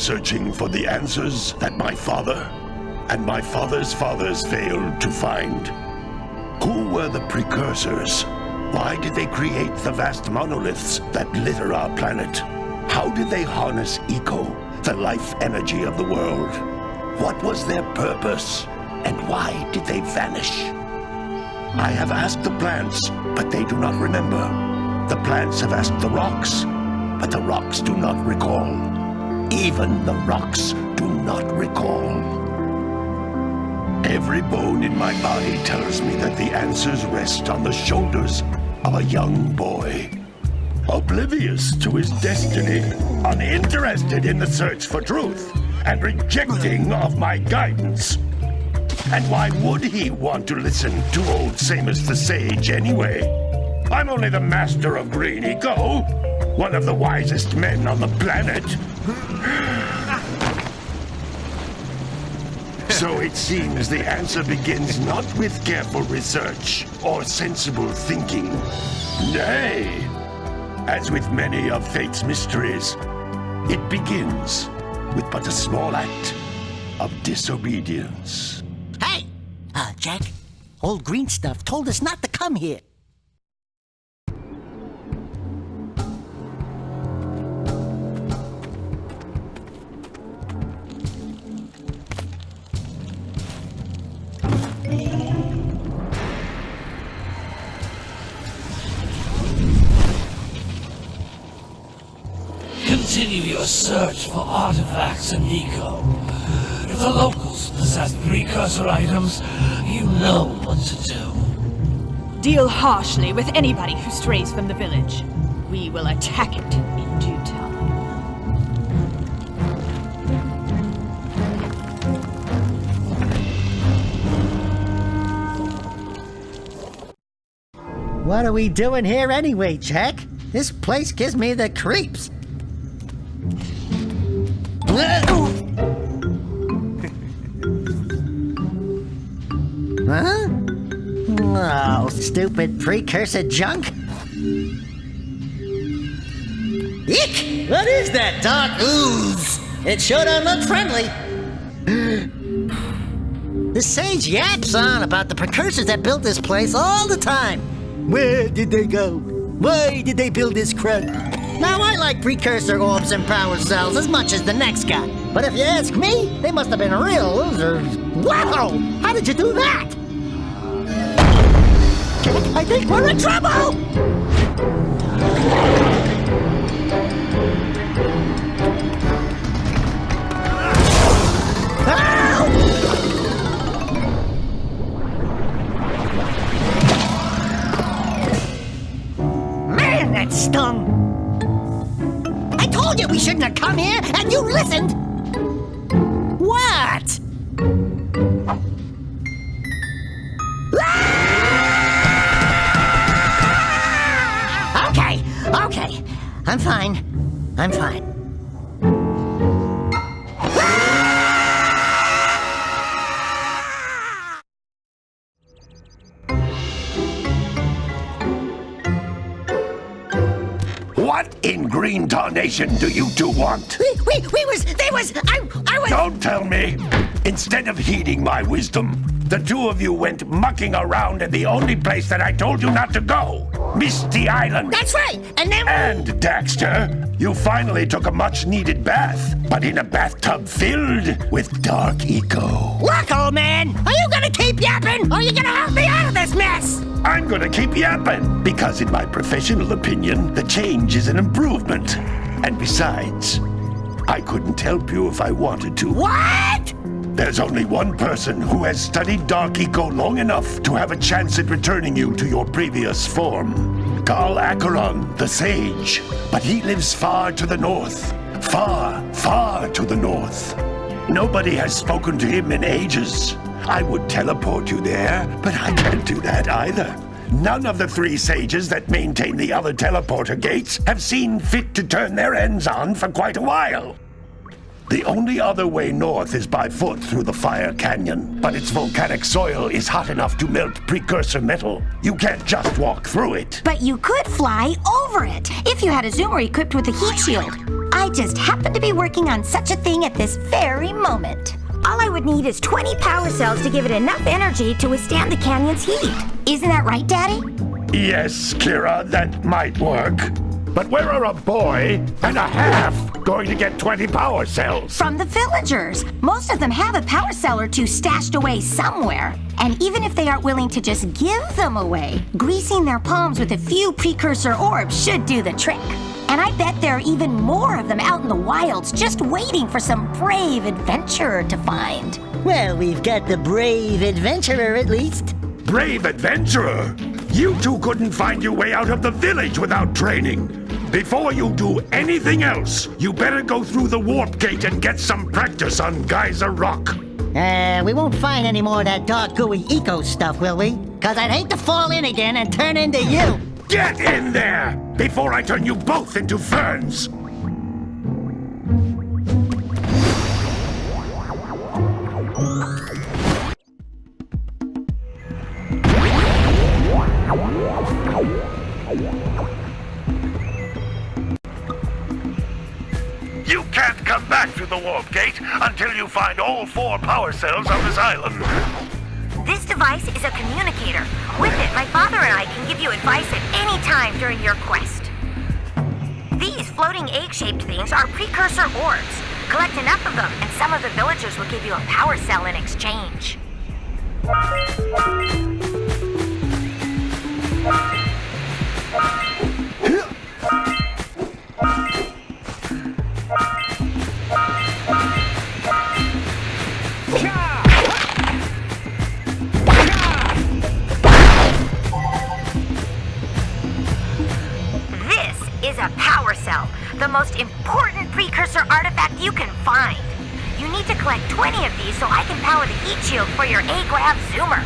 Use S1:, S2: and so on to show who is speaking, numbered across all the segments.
S1: searching for the answers that my father and my father's fathers failed to find. Who were the precursors? Why did they create the vast monoliths that litter our planet? How did they harness eco, the life energy of the world? What was their purpose? And why did they vanish? I have asked the plants, but they do not remember. The plants have asked the rocks, but the rocks do not recall. Even the rocks do not recall. Every bone in my body tells me that the answers rest on the shoulders of a young boy. Oblivious to his destiny, uninterested in the search for truth, and rejecting of my guidance. And why would he want to listen to old Samus the Sage anyway? I'm only the master of green eco, one of the wisest men on the planet. So it seems the answer begins not with careful research or sensible thinking. Nay, as with many of fate's mysteries, it begins with but a small act of disobedience.
S2: Hey! Jack, old green stuff told us not to come here.
S3: Continue your search for artifacts and eco. If the locals possess precursor items, you know what to do.
S4: Deal harshly with anybody who strays from the village. We will attack it in due time.
S2: What are we doing here anyway, Jack? This place gives me the creeps. Huh? Oh, stupid precursor junk. Eek! What is that dark ooze? It sure don't look friendly. The sage yaps on about the precursors that built this place all the time. Where did they go? Why did they build this crud? Now, I like precursor orbs and power cells as much as the next guy. But if you ask me, they must have been real losers. Wow! How did you do that? Jack, I think we're in trouble! Man, that stung! I told you we shouldn't have come here, and you listened! What? Okay. I'm fine.
S1: What in green tarnation do you two want?
S2: I was...
S1: Don't tell me! Instead of heeding my wisdom, the two of you went mucking around in the only place that I told you not to go! Misty Island!
S2: That's right! And then...
S1: And, Daxter, you finally took a much-needed bath, but in a bathtub filled with dark eco.
S2: Look, old man! Are you gonna keep yapping, or are you gonna help me out of this mess?
S1: I'm gonna keep yapping, because in my professional opinion, the change is an improvement. And besides, I couldn't help you if I wanted to.
S2: What?
S1: There's only one person who has studied Dark Eco long enough to have a chance at returning you to your previous form. Carl Acheron, the Sage. But he lives far to the north. Far, far to the north. Nobody has spoken to him in ages. I would teleport you there, but I can't do that either. None of the three sages that maintain the other teleporter gates have seen fit to turn their ends on for quite a while. The only other way north is by foot through the Fire Canyon, but its volcanic soil is hot enough to melt precursor metal. You can't just walk through it.
S5: But you could fly over it, if you had a zoomer equipped with a heat shield. I just happen to be working on such a thing at this very moment. All I would need is 20 power cells to give it enough energy to withstand the canyon's heat. Isn't that right, Daddy?
S1: Yes, Kira, that might work. But where are a boy and a half going to get 20 power cells?
S5: From the villagers. Most of them have a power cell or two stashed away somewhere. And even if they aren't willing to just give them away, greasing their palms with a few precursor orbs should do the trick. And I bet there are even more of them out in the wilds just waiting for some brave adventurer to find.
S2: Well, we've got the brave adventurer at least.
S1: Brave adventurer! You two couldn't find your way out of the village without training. Before you do anything else, you better go through the warp gate and get some practice on Geyser Rock.
S2: We won't find any more of that dark gooey eco stuff, will we? 'Cause I'd hate to fall in again and turn into you.
S1: Get in there before I turn you both into ferns! You can't come back through the warp gate until you find all 4 power cells on this island.
S5: This device is a communicator. With it, my father and I can give you advice at any time during your quest. These floating egg-shaped things are precursor orbs. Collect enough of them, and some of the villagers will give you a power cell in exchange. Is a power cell, the most important precursor artifact you can find. You need to collect 20 of these so I can power the heat shield for your A-Grav zoomer.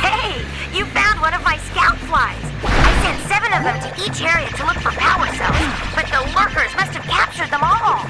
S5: Hey, you found one of my scout flies. I sent 7 of them to each area to look for power cells, but the lurkers must have captured them all.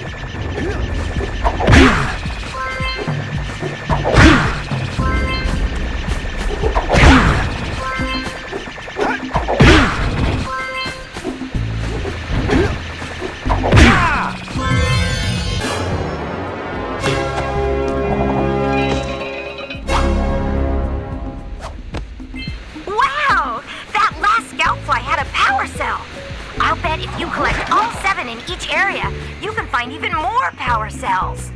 S5: Wow! That last scout fly had a power cell. I'll bet if you collect all 7 in each area, you can find even more power cells.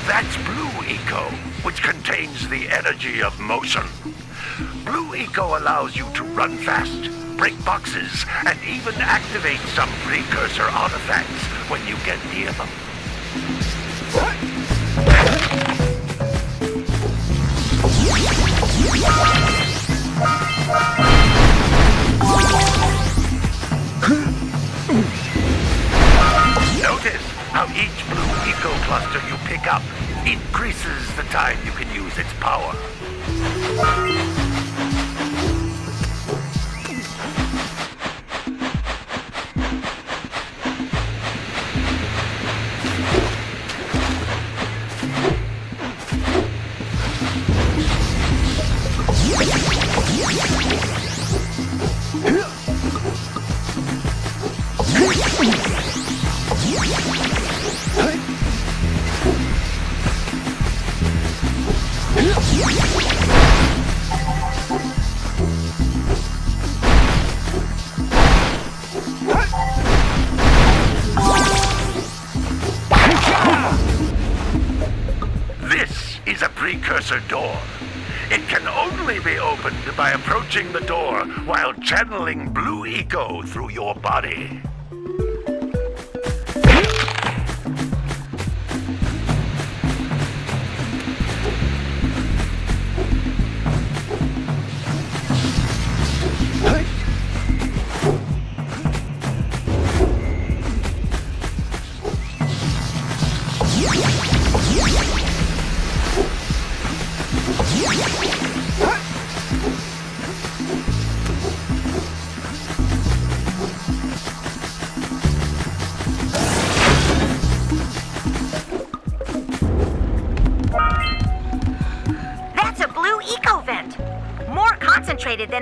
S1: That's Blue Eco, which contains the energy of motion. Blue Eco allows you to run fast, break boxes, and even activate some precursor artifacts when you get near them. Notice how each Blue Eco cluster you pick up increases the time you can use its power. This is a precursor door. It can only be opened by approaching the door while channeling Blue Eco through your body.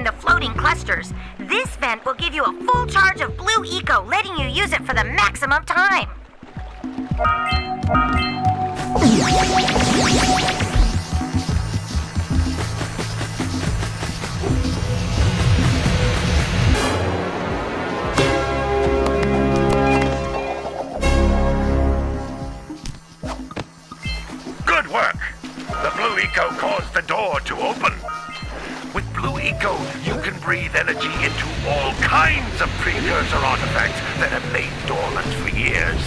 S5: into floating clusters. This vent will give you a full charge of blue eco, letting you use it for the maximum time.
S1: Good work. The blue eco caused the door to open. With blue eco, you can breathe energy into all kinds of precursor artifacts that have lain dormant for years.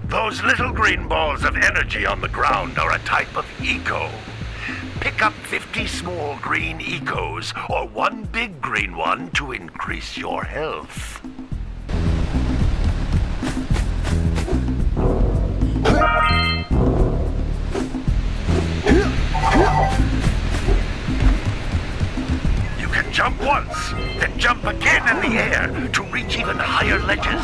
S1: Those little green balls of energy on the ground are a type of eco. Pick up 50 small green ecos or one big green one to increase your health. You can jump once, then jump again in the air to reach even higher ledges.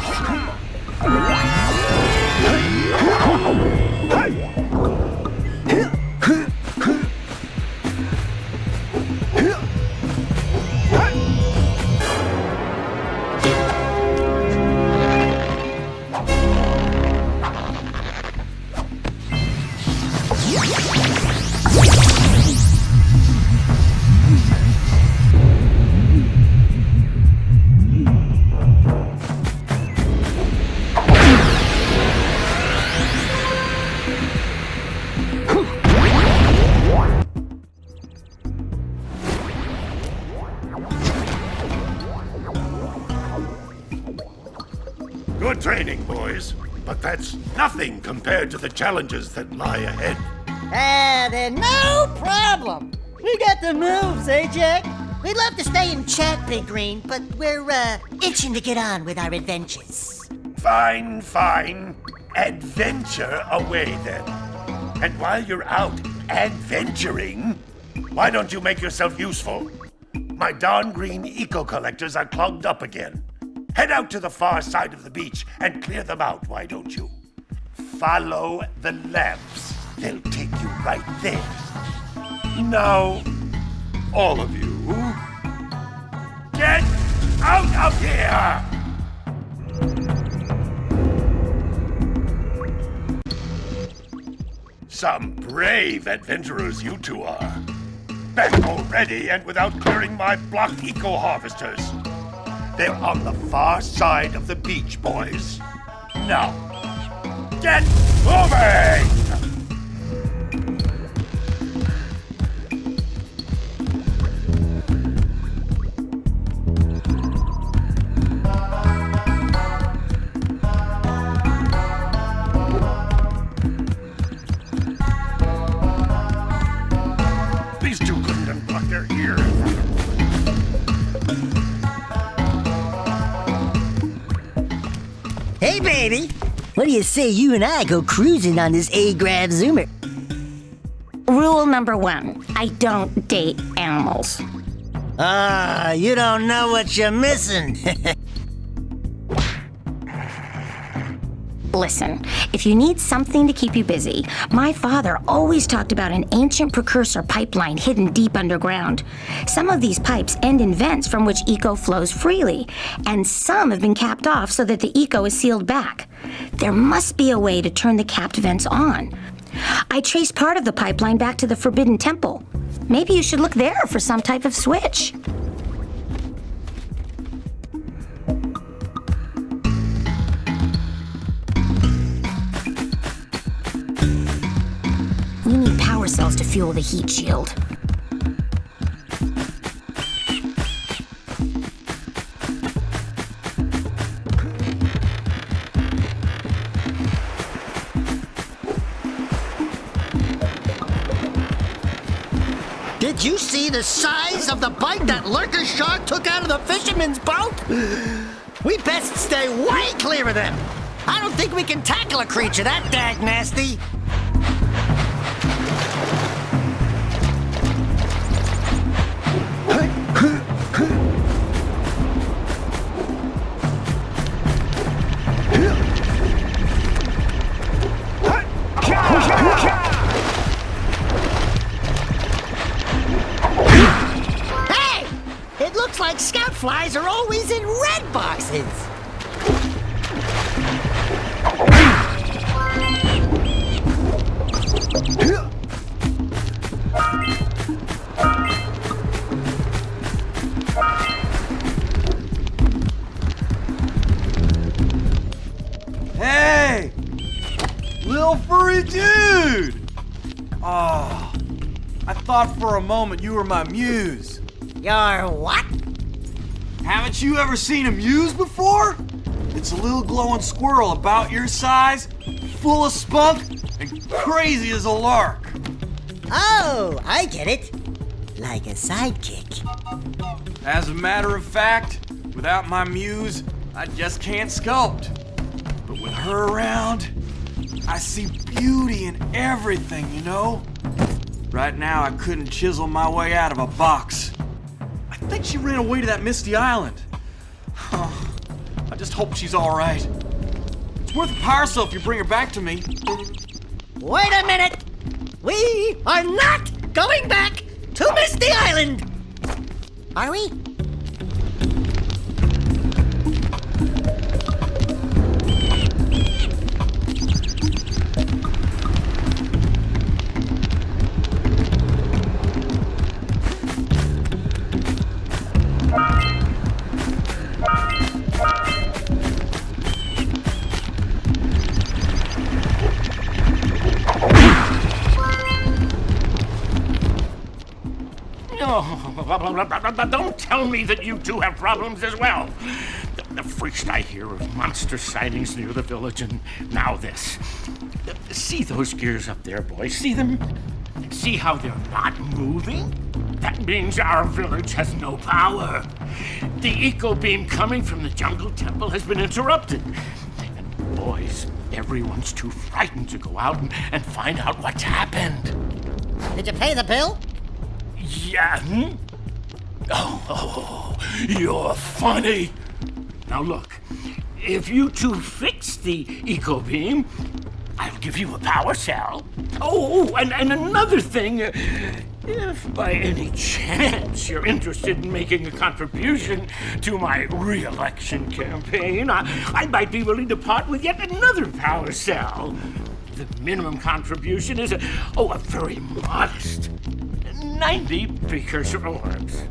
S1: Good training, boys, but that's nothing compared to the challenges that lie ahead.
S2: Then no problem. We got the moves, eh, Jack? We'd love to stay in chat, Big Green, but we're, itching to get on with our adventures.
S1: Fine, fine. Adventure away then. And while you're out adventuring, why don't you make yourself useful? My darn green eco collectors are clogged up again. Head out to the far side of the beach and clear them out, why don't you? Follow the lamps. They'll take you right there. Now, all of you, get out of here! Some brave adventurers you two are. Back already and without clearing my block eco harvesters. They're on the far side of the beach, boys. Now, get moving! These two couldn't unblock their ears.
S2: Hey, baby. What do you say you and I go cruising on this A-Grav Zoomer?
S5: Rule number 1, I don't date animals.
S2: You don't know what you're missing.
S5: Listen, if you need something to keep you busy, my father always talked about an ancient precursor pipeline hidden deep underground. Some of these pipes end in vents from which eco flows freely, and some have been capped off so that the eco is sealed back. There must be a way to turn the capped vents on. I traced part of the pipeline back to the Forbidden Temple. Maybe you should look there for some type of switch. We need power cells to fuel the heat shield.
S2: Did you see the size of the bite that lurker shark took out of the fisherman's boat? We best stay way clear of them. I don't think we can tackle a creature that dag nasty. Hey! It looks like scout flies are always in red boxes.
S6: Hey! Little furry dude! Oh, I thought for a moment you were my muse.
S2: Your what?
S6: Haven't you ever seen a muse before? It's a little glowing squirrel about your size, full of spunk, and crazy as a lark.
S2: Oh, I get it. Like a sidekick.
S6: As a matter of fact, without my muse, I just can't sculpt. But with her around, I see beauty in everything, you know? Right now, I couldn't chisel my way out of a box. I think she ran away to that misty island. I just hope she's all right. It's worth a power cell if you bring her back to me.
S2: Wait a minute! We are not going back to Misty Island! Are we?
S7: Don't tell me that you two have problems as well. The first I hear of monster sightings near the village, and now this. See those gears up there, boys? See them? See how they're not moving? That means our village has no power. The eco beam coming from the jungle temple has been interrupted. And boys, everyone's too frightened to go out and find out what's happened.
S2: Did you pay the bill?
S7: Yeah. Oh, you're funny. Now look, if you two fix the eco beam, I'll give you a power cell. Oh, and another thing, if by any chance you're interested in making a contribution to my re-election campaign, I might be willing to part with yet another power cell. The minimum contribution is a very modest 90 precursor orbs.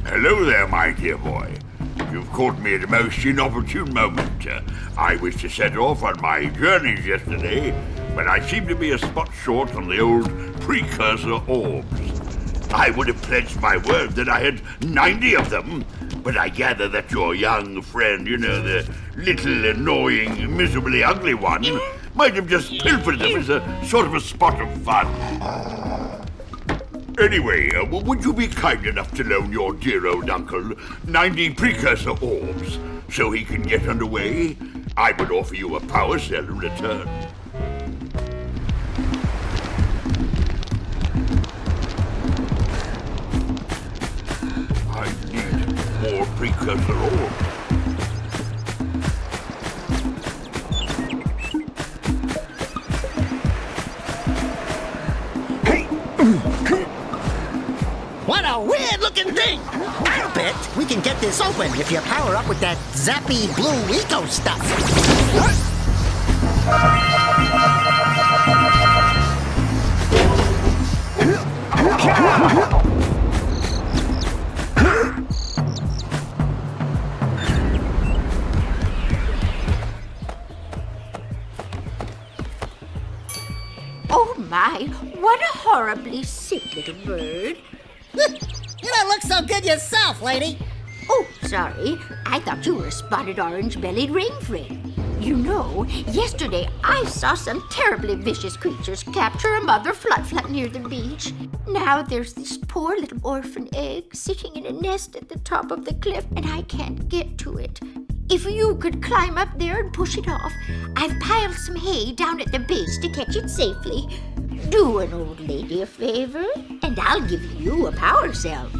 S1: Hello there, my dear boy. You've caught me at a most inopportune moment. I was to set off on my journeys yesterday, but I seem to be a spot short on the old precursor orbs. I would have pledged my word that I had 90 of them, but I gather that your young friend, the little annoying, miserably ugly one, might have just pilfered them as a sort of a spot of fun. Anyway, would you be kind enough to loan your dear old uncle 90 precursor orbs so he can get underway? I would offer you a power cell in return. I need more precursor orbs.
S2: What a weird-looking thing! I'll bet we can get this open if you power up with that zappy blue eco stuff.
S8: Oh my, what a horribly sick little bird.
S2: You don't look so good yourself, lady.
S8: Oh, sorry. I thought you were a spotted orange-bellied rainfrey. You know, yesterday I saw some terribly vicious creatures capture a mother flut near the beach. Now there's this poor little orphan egg sitting in a nest at the top of the cliff, and I can't get to it. If you could climb up there and push it off, I've piled some hay down at the base to catch it safely. Do an old lady a favor, and I'll give you a power cell.